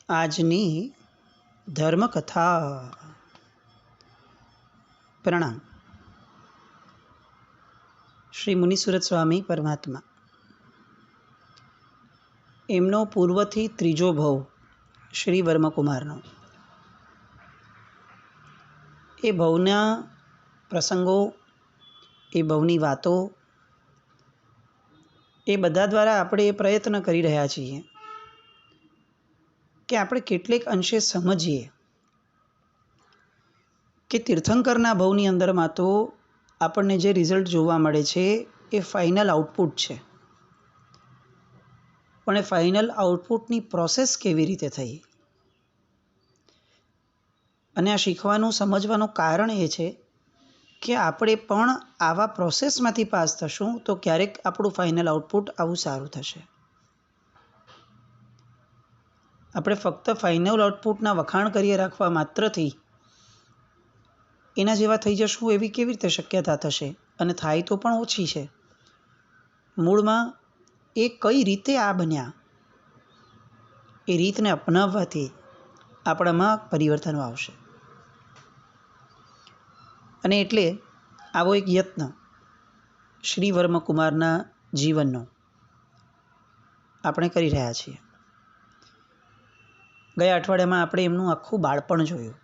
આજની ધર્મકથા. પ્રણામ. શ્રી મુનિસુરત સ્વામી પરમાત્મા, એમનો પૂર્વથી ત્રીજો ભવ શ્રી વર્મકુમારનો. એ ભવના પ્રસંગો, એ ભવની વાતો, એ બધા દ્વારા આપણે એ પ્રયત્ન કરી રહ્યા છીએ કે આપણે કેટલેક અંશે સમજીએ કે તીર્થંકરના ભવની અંદરમાં તો આપણને જે રિઝલ્ટ જોવા મળે છે એ ફાઇનલ આઉટપુટ છે, પણ એ ફાઇનલ આઉટપુટની પ્રોસેસ કેવી રીતે થઈ, અને આ શીખવાનું સમજવાનું કારણ એ છે કે આપણે પણ આવા પ્રોસેસમાંથી પાસ થશું તો ક્યારેક આપણું ફાઇનલ આઉટપુટ આવું સારું થશે. આપણે ફક્ત ફાઇનલ આઉટપુટના વખાણ કરીએ રાખવા માત્રથી એના જેવા થઈ જશું એવી કેવી રીતે શક્યતા થશે? અને થાય તો પણ ઓછી છે. મૂળમાં એ કઈ રીતે આ બન્યા, એ રીતને અપનાવવાથી આપણામાં પરિવર્તનો આવશે. અને એટલે આવો એક યત્ન શ્રી વર્મકુમારના જીવનનો આપણે કરી રહ્યા છીએ. ગયા અઠવાડિયામાં આપણે એમનું આખું બાળપણ જોયું,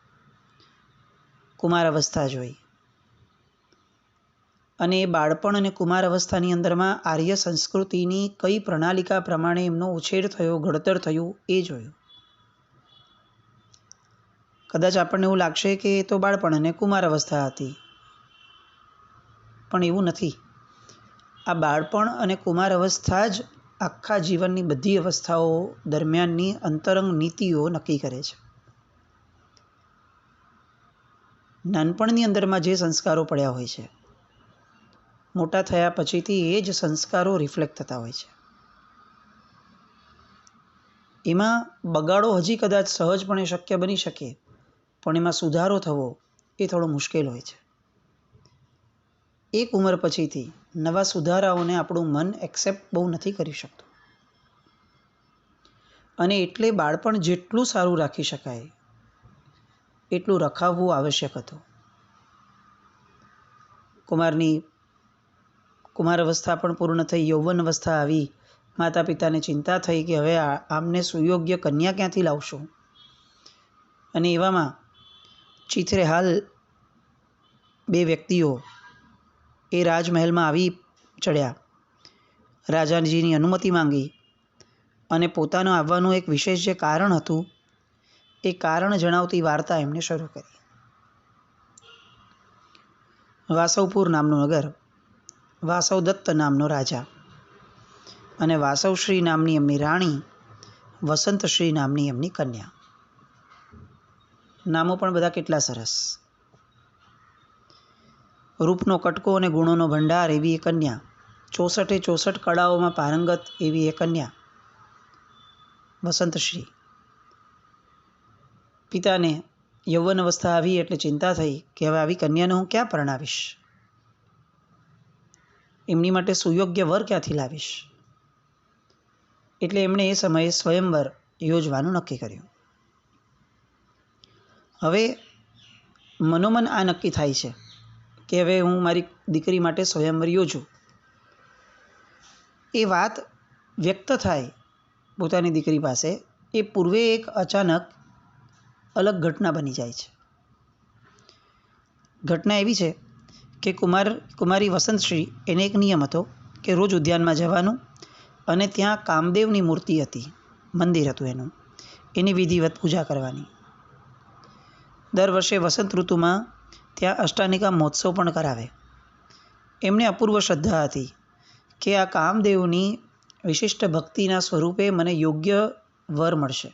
કુમાર અવસ્થા જોઈ, અને એ બાળપણ અને કુમાર અવસ્થાની અંદરમાં આર્ય સંસ્કૃતિની કઈ પ્રણાલિકા પ્રમાણે એમનો ઉછેર થયો, ઘડતર થયું એ જોયું. કદાચ આપણને એવું લાગશે કે એ તો બાળપણ અને કુમાર અવસ્થા હતી, પણ એવું નથી. આ બાળપણ અને કુમાર અવસ્થા જ આખા જીવનની બધી અવસ્થાઓ દરમિયાનની અંતરંગ નીતિઓ નક્કી કરે છે. નાનપણની અંદરમાં જે સંસ્કારો પડ્યા હોય છે, મોટા થયા પછીથી એ જ સંસ્કારો રિફ્લેક્ટ થતા હોય છે. એમાં બગાડો હજી કદાચ સહજપણે શક્ય બની શકે, પણ એમાં સુધારો થવો એ થોડો મુશ્કેલ હોય છે. એક ઉંમર પછીથી નવા સુધારાઓને આપણું મન એક્સેપ્ટ બહુ નથી કરી શકતું, અને એટલે બાળપણ જેટલું સારું રાખી શકાય એટલું રખાવવું આવશ્યક હતું. કુમાર અવસ્થા પણ પૂર્ણ થઈ, યૌવન અવસ્થા આવી. માતા પિતાને ચિંતા થઈ કે હવે આમને સુયોગ્ય કન્યા ક્યાંથી લાવશું. અને એવામાં ચીથરે હાલ બે વ્યક્તિઓ એ રાજમહેલમાં આવી ચડ્યા, રાજાજીની અનુમતિ માંગી, અને પોતાનું આવવાનું એક વિશેષ જે કારણ હતું એ કારણ જણાવતી વાર્તા એમને શરૂ કરી. વાસવપુર નામનું નગર, વાસવદત્ત નામનો રાજા, અને વાસવશ્રી નામની એમની રાણી, વસંતશ્રી નામની એમની કન્યા. નામો પણ બધા કેટલા સરસ. રૂપનો કટકો અને ગુણોનો ભંડાર એવી એ કન્યા, 64 કળાઓમાં પારંગત એવી એ કન્યા વસંતશ્રી. પિતાને યૌવન અવસ્થા આવી એટલે ચિંતા થઈ કે હવે આવી કન્યાને હું ક્યાં પરણાવીશ, એમની માટે સુયોગ્ય વર ક્યાંથી લાવીશ. એટલે એમણે એ સમયે સ્વયંવર યોજવાનું નક્કી કર્યું. હવે મનોમન આ નક્કી થાય છે કે હવે હું મારી દીકરી માટે સ્વયંવર યોજું. એ વાત વ્યક્ત થાય પોતાની દીકરી પાસે એ પૂર્વે એક અચાનક અલગ ઘટના બની જાય છે. ઘટના એવી છે કે કુમારી વસંતશ્રી, એને એક નિયમ હતો કે રોજ ઉદ્યાનમાં જવાનું, અને ત્યાં કામદેવની મૂર્તિ હતી, મંદિર હતું એનું, એની વિધિવત પૂજા કરવાની. દર વર્ષે વસંત ઋતુમાં ત્યાં અષ્ટાનિકા મહોત્સવ પણ કરાવે. એમને અપૂર્વ શ્રદ્ધા હતી કે આ કામદેવની વિશિષ્ટ ભક્તિના સ્વરૂપે મને યોગ્ય વર મળશે.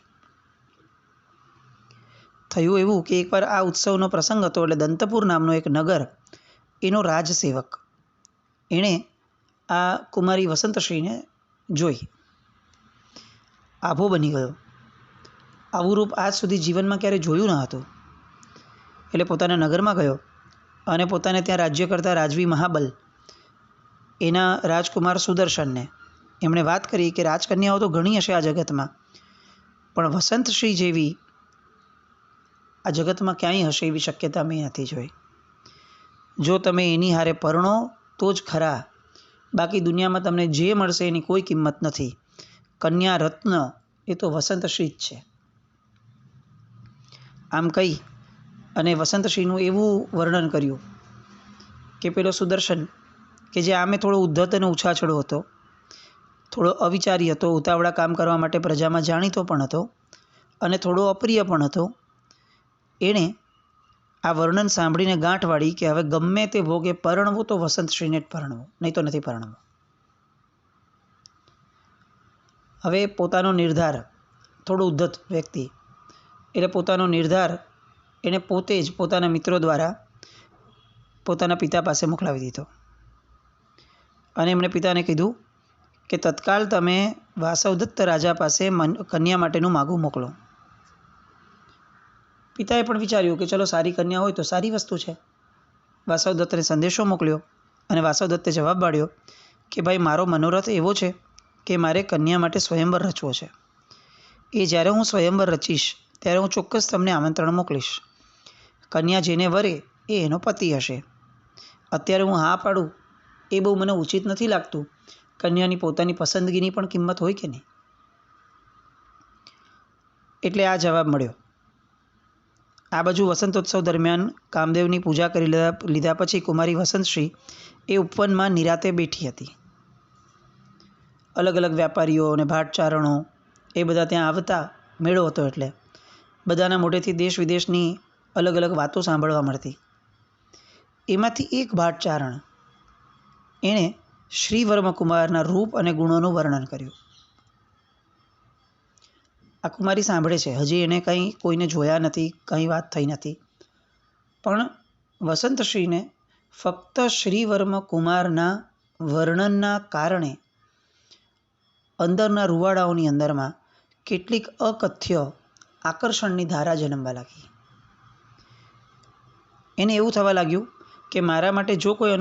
થયું એવું કે એકવાર આ ઉત્સવનો પ્રસંગ હતો એટલે દંતપુર નામનો એક નગર, એનો રાજસેવક, એણે આ કુમારી વસંતશ્રીને જોઈ, આભો બની ગયો. આવું રૂપ આજ સુધી જીવનમાં ક્યારે જોયું ન હતું. એટલે પોતાના નગરમાં ગયો અને પોતાને ત્યાં રાજ્ય કરતા રાજવી મહાબલ, એના રાજકુમાર સુદર્શનને એમણે વાત કરી કે રાજકન્યાઓ તો ઘણી હશે આ જગતમાં, પણ વસંતશ્રી જેવી આ જગતમાં ક્યાંય હશે એવી શક્યતા મેં નથી જોઈ. જો તમે એની હારે પરણો તો જ ખરા, બાકી દુનિયામાં તમને જે મળશે એની કોઈ કિંમત નથી. કન્યા રત્ન એ તો વસંતશ્રી જ છે. આમ કહી અને વસંતશ્રીનું એવું વર્ણન કર્યું કે પેલો સુદર્શન કે જે આમે થોડો ઉદ્ધત અને ઉછાછળો હતો, થોડો અવિચારી હતો, ઉતાવળા કામ કરવા માટે પ્રજામાં જાણીતો પણ હતો અને થોડો અપ્રિય પણ હતો, એણે આ વર્ણન સાંભળીને ગાંઠ વાળી કે હવે ગમે તે ભોગે પરણવું તો વસંતશ્રીને જ પરણવું, નહીં તો નથી પરણવું. હવે પોતાનો નિર્ધાર, થોડો ઉદ્ધત વ્યક્તિ એટલે પોતાનો નિર્ધાર એણે પોતે જ પોતાના મિત્રો દ્વારા પોતાના પિતા પાસે મોકલાવી દીધો અને એમણે પિતાને કીધું કે તત્કાળ તમે વાસવદત્ત રાજા પાસે કન્યા માટેનું માગું મોકલો. પિતાએ પણ વિચાર્યું કે ચલો સારી કન્યા હોય તો સારી વસ્તુ છે. વાસવદત્તને સંદેશો મોકલ્યો અને વાસવદત્તે જવાબ પાડ્યો કે ભાઈ, મારો મનોરથ એવો છે કે મારે કન્યા માટે સ્વયંવર રચવો છે. એ જ્યારે હું સ્વયંવર રચીશ ત્યારે હું ચોક્કસ તમને આમંત્રણ મોકલીશ. કન્યા જેને વરે એ એનો પતિ હશે. અત્યારે હું હા પાડું એ બહુ મને ઉચિત નથી લાગતું. કન્યાની પોતાની પસંદગીની પણ કિંમત હોય કે નહીં. એટલે આ જવાબ મળ્યો. આ બાજુ વસંતોત્સવ દરમિયાન કામદેવની પૂજા કરી લીધા પછી કુમારી વસંતશ્રી એ ઉપવનમાં નિરાતે બેઠી હતી. અલગ અલગ વ્યાપારીઓ અને ભાટચારણો એ બધા ત્યાં આવતા, મેળો હતો એટલે બધાના મોઢેથી દેશ વિદેશની અલગ અલગ વાતો સાંભળવા મળતી. એમાંથી એક ભાટચારણ એણે શ્રીવર્મકુમારના રૂપ અને ગુણોનું વર્ણન કર્યું. આ કુમારી સાંભળે છે, હજી એણે કંઈ કોઈને જોયા નથી, કંઈ વાત થઈ નથી, પણ વસંતશ્રીને ફક્ત શ્રીવર્મકુમારના વર્ણનના કારણે અંદરના રૂવાડાઓની અંદરમાં કેટલીક અકથ્ય આકર્ષણની ધારા જન્મવા લાગી. એને એવું થવા લાગ્યું કે મારા માટે જો કોઈ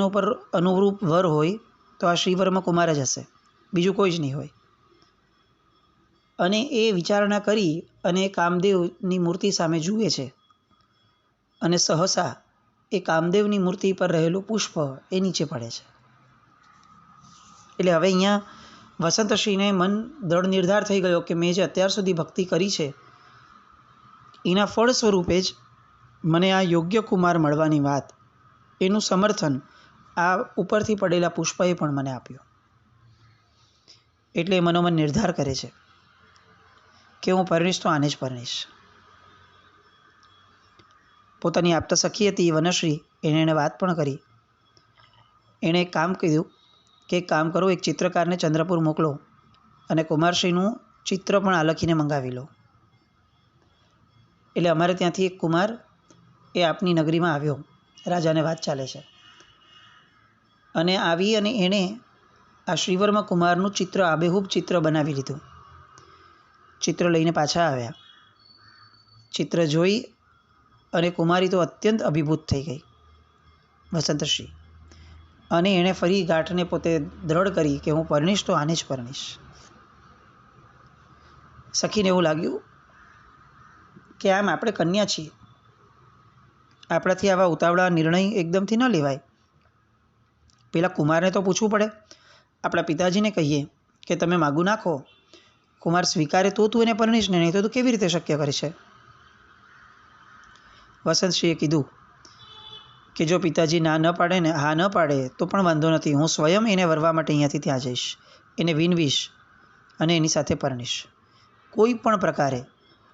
અનુરૂપ વર હોય તો આ શ્રીવર્મકુમાર જ હશે, બીજું કોઈ જ નહીં હોય. અને એ વિચારણા કરી અને કામદેવની મૂર્તિ સામે જુએ છે અને સહસા એ કામદેવની મૂર્તિ પર રહેલું પુષ્પ એ નીચે પડે છે. એટલે હવે અહીંયા વસંતશ્રીને મન દૃઢ નિર્ધાર થઈ ગયો કે મેં જે અત્યાર સુધી ભક્તિ કરી છે એના ફળ સ્વરૂપે જ મને આ યોગ્ય કુમાર મળવાની વાત, એનું સમર્થન આ ઉપરથી પડેલા પુષ્પએ પણ મને આપ્યું. એટલે મનોમન નિર્ધાર કરે છે કે હું પરણીશ તો આને જ પરણીશ. પોતાની આપતા સખી હતી વનશ્રી, એણે વાત પણ કરી. એણે એક કામ કીધું કે એક કામ કરો, એક ચિત્રકારને ચંદ્રપુર મોકલો અને કુમારશ્રીનું ચિત્ર પણ આલખીને મંગાવી લો. એટલે અમારે ત્યાંથી એક કુમાર એ આપની નગરીમાં આવ્યો, રાજાને વાત ચાલે છે, અને આવી અને એણે આ શ્રીવર્મકુમારનું ચિત્ર, આબેહૂબ ચિત્ર બનાવી લીધું. ચિત્ર લઈને પાછા આવ્યા. ચિત્ર જોઈ અને કુમારી તો અત્યંત અભિભૂત થઈ ગઈ, વસંતશ્રી, અને એણે ફરી ગાંઠને પોતે દ્રઢ કરી કે હું પરણીશ તો આને જ પરણીશ. સખીને એવું લાગ્યું કે આમ આપણે કન્યા છીએ, આપણાથી આવા ઉતાવળા નિર્ણય એકદમથી ન લેવાય. પેલા કુમારને તો પૂછવું પડે. આપણા પિતાજીને કહીએ કે તમે માગું નાખો, કુમાર સ્વીકારે તો તું એને પરણીશ ને, નહીં તો તું કેવી રીતે શક્ય કરી છે. વસંતશ્રીએ કીધું કે જો પિતાજી ના ન પાડે ને, હા ન પાડે તો પણ વાંધો નથી, હું સ્વયં એને વરવા માટે અહીંયાથી ત્યાં જઈશ, એને વિનવીશ અને એની સાથે પરણીશ. કોઈ પણ પ્રકારે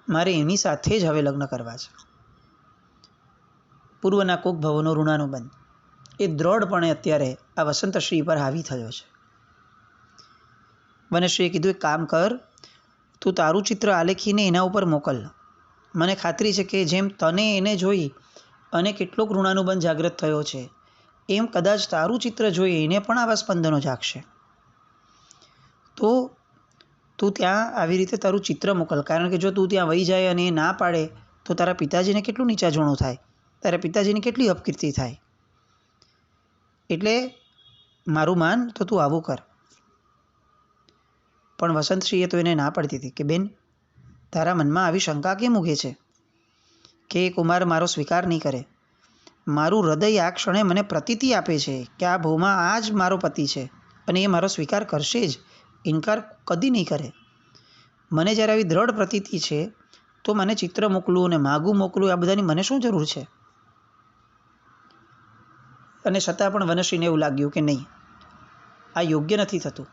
મારે એની સાથે જ હવે લગ્ન કરવા છે. પૂર્વના કોક ભવનો ઋણાનુબંધ એ દ્રઢપણે અત્યારે આ વસંતશ્રી પર હાવી થયો છે. વનશ્રીએ કીધું એક કામ કર, તું તારું ચિત્ર આલેખીને એના ઉપર મોકલ. મને ખાતરી છે કે જેમ તને એને જોઈ અને કેટલોક ઋણાનુબંધ જાગૃત થયો છે, એમ કદાચ તારું ચિત્ર જોઈ એને પણ આવા સ્પંદનો જાગશે. તો તું ત્યાં આવી રીતે તારું ચિત્ર મોકલ, કારણ કે જો તું ત્યાં વહી જાય અને એ ના પાડે તો તારા પિતાજીને કેટલું નીચાજોણું થાય, તારા પિતાજીની કેટલી અપકીર્તિ થાય. એટલે મારું માન તો તું આવું કર. પણ વસંતશ્રીએ તો એને ના પાડતી હતી કે બેન, તારા મનમાં આવી શંકા કેમ ઉગે છે કે એ કુમાર મારો સ્વીકાર નહીં કરે? મારું હૃદય આ ક્ષણે મને પ્રતીતિ આપે છે કે આ ભૂમાં આ જ મારો પતિ છે અને એ મારો સ્વીકાર કરશે જ, ઇનકાર કદી નહીં કરે. મને જ્યારે આવી દ્રઢ પ્રતીતિ છે તો મને ચિત્ર મોકલું અને માગું મોકલું, આ બધાની મને શું જરૂર છે? અને છતાં પણ વનશ્રીને એવું લાગ્યું કે નહીં, આ યોગ્ય નથી થતું.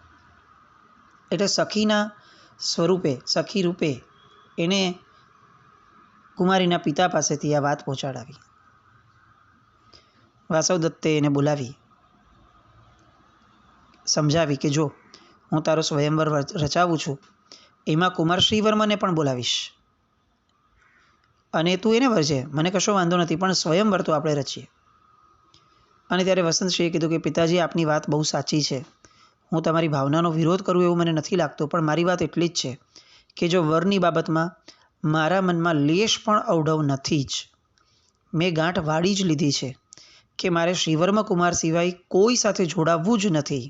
એટલે સખીના સ્વરૂપે, સખી રૂપે એણે કુમારીના પિતા પાસેથી આ વાત પહોંચાડાવી. વાસવદત્તે એને બોલાવી, સમજાવી કે જો હું તારો સ્વયંવર રચાવું છું, એમાં કુમાર શ્રીવર્મને પણ બોલાવીશ અને તું એને વરજે, મને કશો વાંધો નથી, પણ સ્વયંવર તો આપણે રચીએ. અને ત્યારે વસંતસિંહે કીધું કે પિતાજી, આપની વાત બહુ સાચી છે, હું તમારી ભાવનાનો વિરોધ કરું એવું મને નથી લાગતું, પણ મારી વાત એટલી જ છે કે જો વરની બાબતમાં મારા મનમાં લેશ પણ અવઢવ નથી જ, મેં ગાંઠ વાળી જ લીધી છે કે મારે શ્રીવર્મ કુમાર સિવાય કોઈ સાથે જોડાવવું જ નથી.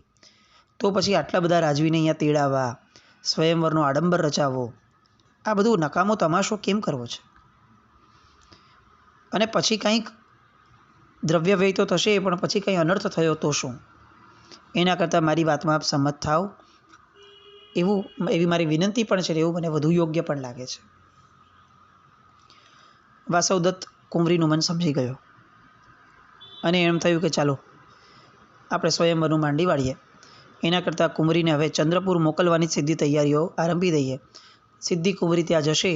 તો પછી આટલા બધા રાજવીને અહીંયા તેડાવવા, સ્વયંવરનો આડંબર રચાવો, આ બધું નકામો તમાશો કેમ કરવો છે? અને પછી કંઈક દ્રવ્ય વ્યય તો થશે, પણ પછી કંઈ અનર્થ થયો તો શું? એના કરતાં મારી વાતમાં આપ સંમત થાવ, એવી મારી વિનંતી પણ છે, એવું મને વધુ યોગ્ય પણ લાગે છે. વાસવદત્ત કુંવરીનું મન સમજી ગયો અને એમ થયું કે ચાલો આપણે સ્વયંવરનું માંડી વાળીએ. એના કરતાં કુંવરીને હવે ચંદ્રપુર મોકલવાની સીધી તૈયારીઓ આરંભી દઈએ. સીધી કુંવરી ત્યાં જશે,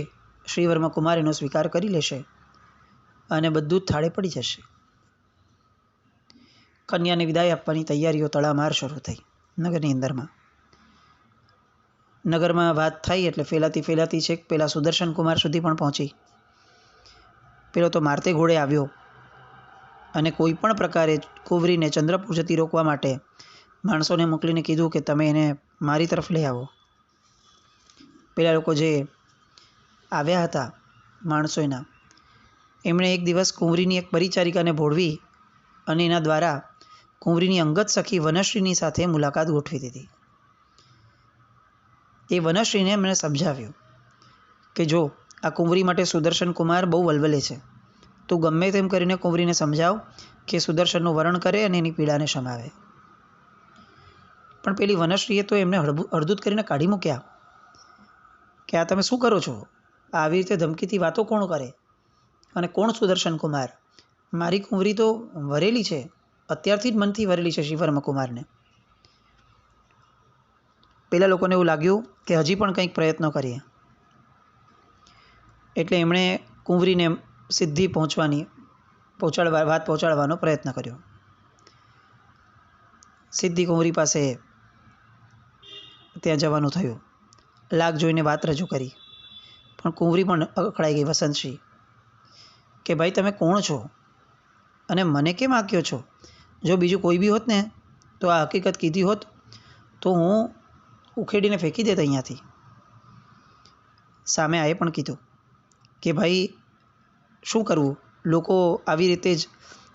શ્રીવર્મ કુમારીનો સ્વીકાર કરી લેશે અને બધું જ થાળે પડી જશે. કન્યાને વિદાય આપવાની તૈયારીઓ તડામાર શરૂ થઈ નગરની અંદરમાં. નગરમાં વાત થઈ એટલે ફેલાતી છેક પેલા સુદર્શન કુમાર સુધી પણ પહોંચી. પેલો તો મારતે ઘોડે આવ્યો અને કોઈ પણ પ્રકારે કુંવરીને ચંદ્રપુર જતી રોકવા માટે માણસોને મોકલીને કીધું કે તમે એને મારી તરફ લઈ આવો. પેલા લોકો જે આવ્યા હતા માણસો એમણે એક દિવસ કુંવરીની એક પરિચારિકાને ભોળવી અને એના દ્વારા કુંવરીની અંગત સખી વનશ્રીની સાથે મુલાકાત ગોઠવી દીધી. એ વનશ્રીને એમણે સમજાવ્યું કે જો આ કુંવરી માટે સુદર્શન કુમાર બહુ વલવલે છે, તું ગમે તેમ કરીને કુંવરીને સમજાવ કે સુદર્શનનું વરણ કરે અને એની પીડાને શમાવે. પણ પેલી વનશ્રીએ તો એમને હળદૂત કરીને કાઢી મૂક્યા કે આ તમે શું કરો છો? આવી રીતે ધમકીથી વાતો કોણ કરે અને કોણ સુદર્શન કુમાર? મારી કુંવરી તો વરેલી છે, અત્યારથી જ મનથી વરેલી છે શ્રીવર્મ કુમારને. પેલા લોકોને એવું લાગ્યું કે હજી પણ કંઈક પ્રયત્નો કરીએ, એટલે એમણે કુંવરીને સિદ્ધિ વાત પહોંચાડવાનો પ્રયત્ન કર્યો. સિદ્ધિ કુંવરી પાસે ત્યાં જવાનું થયું, લાગ જોઈને વાત રજૂ કરી, પણ કુંવરી પણ અકળાઈ ગઈ. વસંતસિંહ કે ભાઈ તમે કોણ છો અને મને કેમ આંક્યો છો? જો બીજું કોઈ બી હોત ને તો આ હકીકત કીધી હોત તો હું ઉખેડીને ફેંકી દેત અહીંયાથી. સામે આએ પણ કીધું કે ભાઈ શું કરવું, લોકો આવી રીતે જ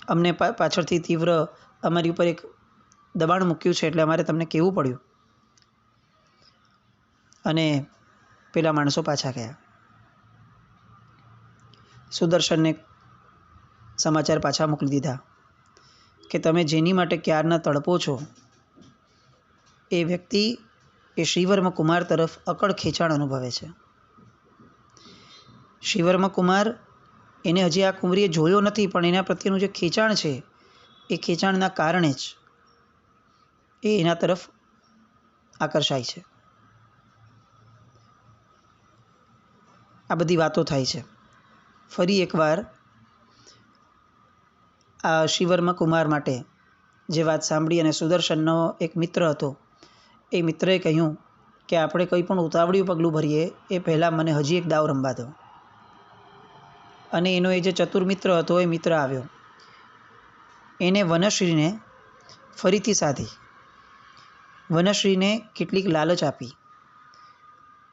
અમને પાછળથી તીવ્ર અમારી ઉપર એક દબાણ મૂક્યું છે, એટલે અમારે તમને કહેવું પડ્યું. અને પેલા માણસો પાછા ગયા. સુદર્શનને સમાચાર પાછા મોકલી દીધા કે તમે જેની માટે ક્યારના તડપો છો એ વ્યક્તિ એ શ્રીવર્મ કુમાર તરફ અકળ ખેંચાણ અનુભવે છે. શ્રીવર્મ કુમાર એને હજી આ કુંવરીએ જોયો નથી, પણ એના પ્રત્યેનું જે ખેંચાણ છે એ ખેંચાણના કારણે જ એ એના તરફ આકર્ષાય છે. આ બધી વાતો થાય છે. ફરી એકવાર આ શ્રીવર્મ કુમાર માટે જે વાત સાંભળી અને સુદર્શનનો એક મિત્ર હતો એ મિત્રએ કહ્યું કે આપણે કંઈ પણ ઉતાવળિયું પગલું ભરીએ એ પહેલાં મને હજી એક દાવ રમવા દો. અને એનો એ જે ચતુર મિત્ર હતો એ મિત્ર આવ્યો, એને વનશ્રીને ફરીથી સાધી, વનશ્રીને કેટલીક લાલચ આપી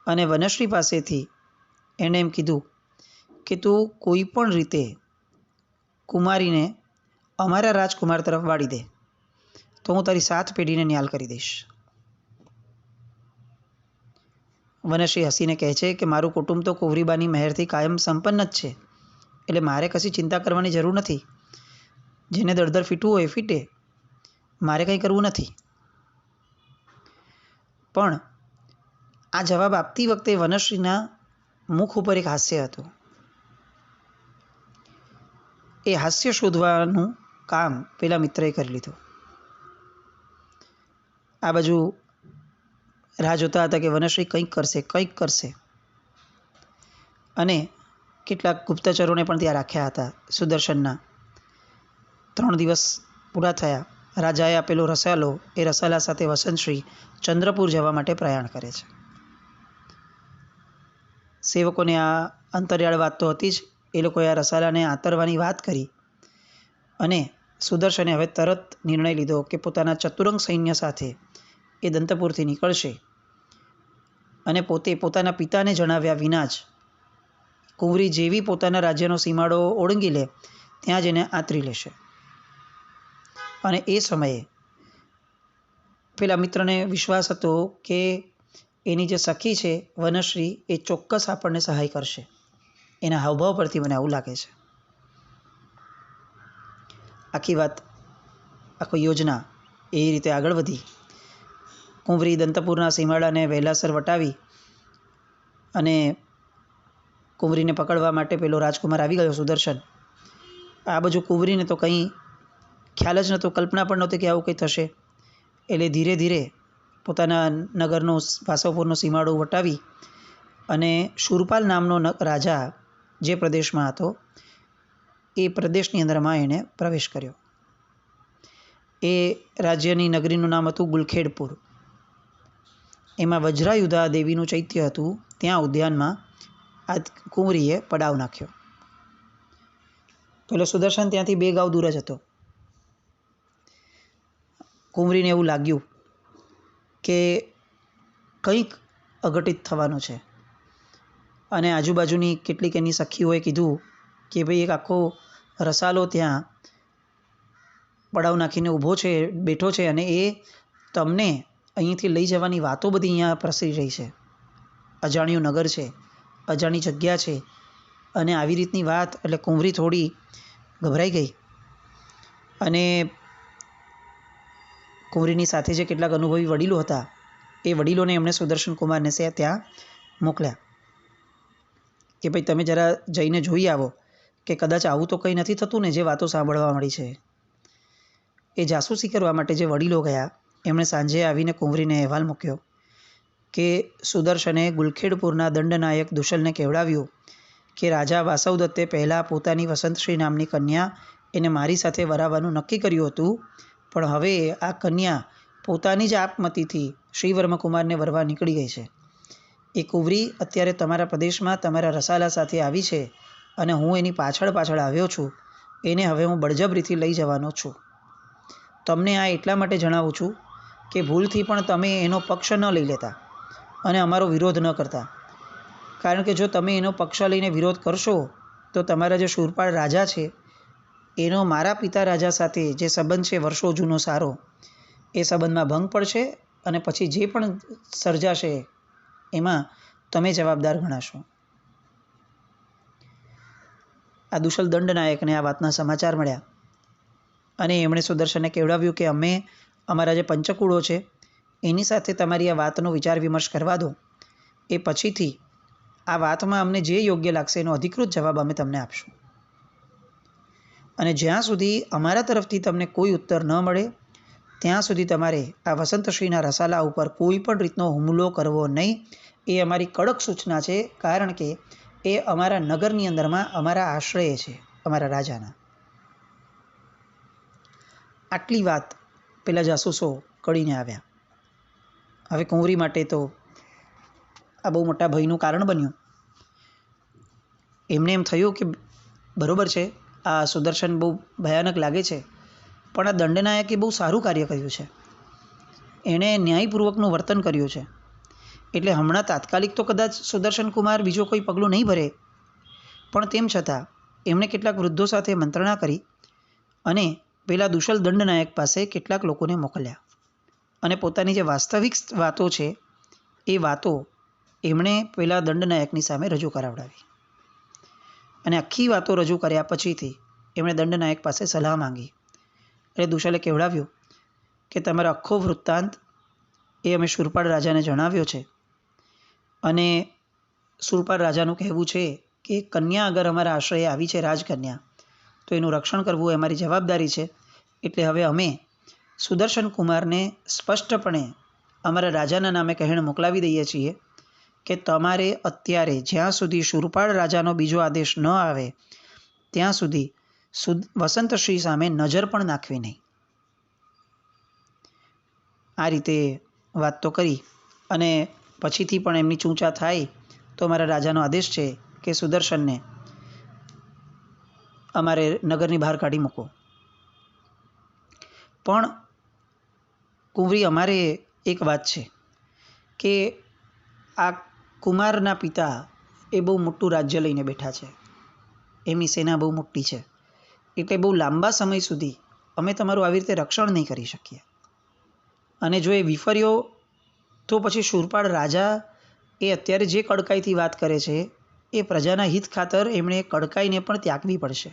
અને વનશ્રી પાસેથી એણે એમ કીધું કે તું કોઈ પણ રીતે કુમારીને અમારા રાજકુમાર તરફ વાળી દે તો હું તારી 7 પેઢીને ન્યાલ કરી દઈશ. વનશ્રી હસીને કહે છે કે મારું કુટુંબ તો કુંવરીબાની મહેરથી કાયમ સંપન્ન જ છે, એટલે મારે કશી ચિંતા કરવાની જરૂર નથી. જેને દળદર ફીટવું હોય એ ફીટે, મારે કંઈ કરવું નથી. પણ આ જવાબ આપતી વખતે વનશ્રીના મુખ ઉપર એક હાસ્ય હતું. એ હાસ્ય શોધવાનું કામ પેલા મિત્રએ કરી લીધું. આ બાજુ રાહ જોતા હતા કે વનશ્રી કંઈક કરશે. અને કેટલાક ગુપ્તચરોને પણ ત્યાં રાખ્યા હતા સુદર્શનના. 3 દિવસ પૂરા થયા. રાજાએ આપેલો રસાલો, એ રસાલા સાથે વસંતશ્રી ચંદ્રપુર જવા માટે પ્રયાણ કરે છે. સેવકોને આ અંતરિયાળ વાત તો હતી જ. એ લોકોએ આ રસાલાને આંતરવાની વાત કરી અને સુદર્શને હવે તરત નિર્ણય લીધો કે પોતાના ચતુરંગ સૈન્ય સાથે એ દંતપુરથી નીકળશે અને પોતે પોતાના પિતાને જણાવ્યા વિના જ કુંવરી જેવી પોતાના રાજ્યનો સીમાડો ઓળંગી લે ત્યાં જ એને આંતરી લેશે. અને એ સમયે પેલા મિત્રને વિશ્વાસ હતો કે એની જે સખી છે વનશ્રી એ ચોક્કસ આપણને સહાય કરશે. એના હાવભાવ પરથી મને આવું લાગે છે. આખી વાત, આખી યોજના એ રીતે આગળ વધી. કુંવરી દંતપુરના સીમાડાને વહેલાસર વટાવી અને કુંવરીને પકડવા માટે પેલો રાજકુમાર આવી ગયો સુદર્શન. આ બાજુ કુંવરીને તો કંઈ ખ્યાલ જ નહોતો, કલ્પના પણ નહોતી કે આવું કંઈ થશે. એટલે ધીરે ધીરે પોતાના નગરનો વાસવપુરનો સીમાડો વટાવી અને શૂરપાલ નામનો રાજા જે પ્રદેશમાં હતો એ પ્રદેશની અંદરમાં એણે પ્રવેશ કર્યો. એ રાજ્યની નગરીનું નામ હતું ગુલખેડપુર. એમાં વજ્રાયુધા દેવીનું ચૈત્ય હતું. ત્યાં ઉદ્યાનમાં આ કુંવરીએ પડાવ નાખ્યો. પેલો સુદર્શન ત્યાંથી 2 ગાંવ દૂર જ હતો. કુંવરીને એવું લાગ્યું કે કંઈક અઘટિત થવાનું છે. અને આજુબાજુની કેટલીક એની સખીઓએ કીધું કે ભાઈ એક આખો રસાલો ત્યાં પડાવ નાખીને બેઠો છે અને એ તમને અહીંથી લઈ જવાની વાતો બધી અહીંયા પ્રસરી રહી છે. અજાણ્યું નગર છે, અજાણી જગ્યા છે અને આવી રીતની વાત. એટલે કુંવરી થોડી ગભરાઈ ગઈ અને કુંવરીની સાથે જે કેટલાક અનુભવી વડીલો હતા એ વડીલોને એમણે સુદર્શન કુમારને ત્યાં મોકલ્યા કે ભાઈ તમે જરા જઈને જોઈ આવો કે કદાચ આવું તો કંઈ નથી થતું ને જે વાતો સાંભળવા મળી છે. એ જાસૂસી કરવા માટે જે વડીલો ગયા એમણે સાંજે આવીને કુંવરીને અહેવાલ મૂક્યો કે સુદર્શને ગુલખેડપુરના દંડનાયક દુશલને કહેવડાવ્યું કે રાજા વાસવદત્તે પહેલાં પોતાની વસંતશ્રી નામની કન્યા એને મારી સાથે વરાવવાનું નક્કી કર્યું હતું, પણ હવે આ કન્યા પોતાની જ આપમતીથી શ્રીવર્મકુમારને વરવા નીકળી ગઈ છે. એ કુંવરી અત્યારે તમારા પ્રદેશમાં તમારા રસાલા સાથે આવી છે અને હું એની પાછળ આવ્યો છું. એને હવે હું બળજબરીથી લઈ જવાનો છું. તમને આ એટલા માટે જણાવું છું કે ભૂલથી પણ તમે એનો પક્ષ ન લઈ લેતા અને અમારો વિરોધ ન કરતા. કારણ કે જો તમે એનો પક્ષ લઈને વિરોધ કરશો તો તમારા જે શૂરપાળ રાજા છે એનો મારા પિતા રાજા સાથે જે સંબંધ છે વર્ષો જૂનો સારો, એ સંબંધમાં ભંગ પડશે અને પછી જે પણ સર્જાશે એમાં તમે જવાબદાર ગણાશો. આ દુશલ દંડનાયકને આ વાતના સમાચાર મળ્યા અને એમણે સુદર્શનને કહેવડાવ્યું કે અમે અમારા જે પંચકુળો છે એની સાથે તમારી આ વાતનો વિચાર વિમર્શ કરવા દો. એ પછીથી આ વાતમાં અમને જે યોગ્ય લાગશે એનો અધિકૃત જવાબ અમે તમને આપશું. અને જ્યાં સુધી અમારા તરફથી તમને કોઈ ઉત્તર ન મળે ત્યાં સુધી તમારે આ વસંતશ્રીના રસાલા ઉપર કોઈ પણ રીતનો હુમલો કરવો નહીં. એ અમારી કડક સૂચના છે, કારણ કે એ અમારા નગરની અંદરમાં અમારા આશ્રય છે, અમારા રાજાના. આટલી વાત પેલા જાસૂસો કળીને આવ્યા. હવે કુંવરી માટે તો આ બહુ મોટા ભયનું કારણ બન્યું. એમને એમ થયું કે બરાબર છે, આ સુદર્શન બહુ ભયાનક લાગે છે, પણ આ દંડનાયકે બહુ સારું કાર્ય કર્યું છે. એણે ન્યાયપૂર્વકનું વર્તન કર્યું છે. એટલે હમણાં તાત્કાલિક તો કદાચ સુદર્શન કુમાર બીજો કોઈ પગલું નહીં ભરે, પણ તેમ છતાં એમણે કેટલાક વૃદ્ધો સાથે મંત્રણા કરી અને પેલા દુશલ દંડનાયક પાસે કેટલાક લોકોને મોકલ્યા અને પોતાની જે વાસ્તવિક વાતો છે એ વાતો એમણે પેલા દંડનાયકની સામે રજૂ કરાવડાવી અને આખી વાતો રજૂ કર્યા પછીથી એમણે દંડનાયક પાસે સલાહ માંગી. એટલે દુશાલે કહેવડાવ્યું કે તમારો આખો વૃત્તાંત એ અમે શૂરપાળ રાજાને જણાવ્યો છે અને શૂરપાળ રાજાનું કહેવું છે કે કન્યા અગર અમારા આશ્રયે આવી છે, રાજકન્યા, તો એનું રક્ષણ કરવું એ અમારી જવાબદારી છે. એટલે હવે અમે સુદર્શન કુમારને સ્પષ્ટપણે અમારા રાજાના નામે કહીને મોકલાવી દઈએ છીએ કે તમારે અત્યારે જ્યાં સુધી શૂરપાળ રાજાનો બીજો આદેશ ન આવે ત્યાં સુધી વસંતશ્રી સામે નજર પણ નાખવી નહીં. આ રીતે વાત તો કરી અને પછીથી પણ એમની ચૂંચા થાય તો અમારા રાજાનો આદેશ છે કે સુદર્શનને અમારે નગરની બહાર કાઢી મૂકો. પણ કુંવરી, અમારે એક વાત છે કે આ કુમારના પિતા એ બહુ મોટું રાજ્ય લઈને બેઠા છે, એમની સેના બહુ મોટી છે, એટલે બહુ લાંબા સમય સુધી અમે તમારું આવી રીતે રક્ષણ નહીં કરી શકીએ. અને જો એ વિફર્યો તો પછી શૂરપાળ રાજા એ અત્યારે જે કડકાઈથી વાત કરે છે એ પ્રજાના હિત ખાતર એમણે કડકાઈને પણ ત્યાગવી પડશે.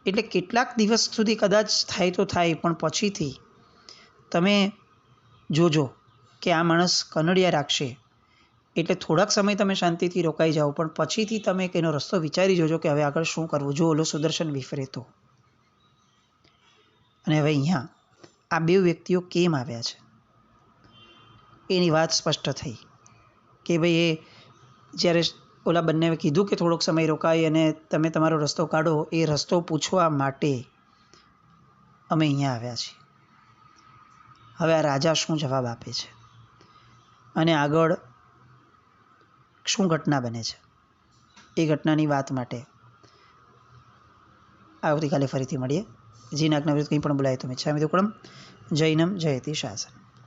એટલે કેટલાક દિવસ સુધી કદાચ થાય તો થાય, પણ પછીથી તમે જોજો કે આ માણસ કનડિયા રાખશે. એટલે થોડાક સમય તમે શાંતિથી રોકાઈ જાઓ, પણ પછીથી તમે એનો રસ્તો વિચારી જોજો કે હવે આગળ શું કરવું, જો ઓલો સુદર્શન વિફરે તો. અને હવે અહીંયા આ બે વ્યક્તિઓ કેમ આવ્યા છે એની વાત સ્પષ્ટ થઈ કે ભાઈ એ જ્યારે ઓલા બંને કીધું કે થોડોક સમય રોકાય અને તમે તમારો રસ્તો કાઢો, એ રસ્તો પૂછવા માટે અમે અહીંયા આવ્યા છીએ. હવે આ રાજા શું જવાબ આપે છે અને આગળ શું ઘટના બને છે એ ઘટનાની વાત માટે આવતીકાલે ફરીથી મળીએ. જીનાકના વિરુદ્ધ કંઈ પણ બોલાય તો મિચ્છામિ દુક્કડમ. જૈનમ જયતિ શાસન.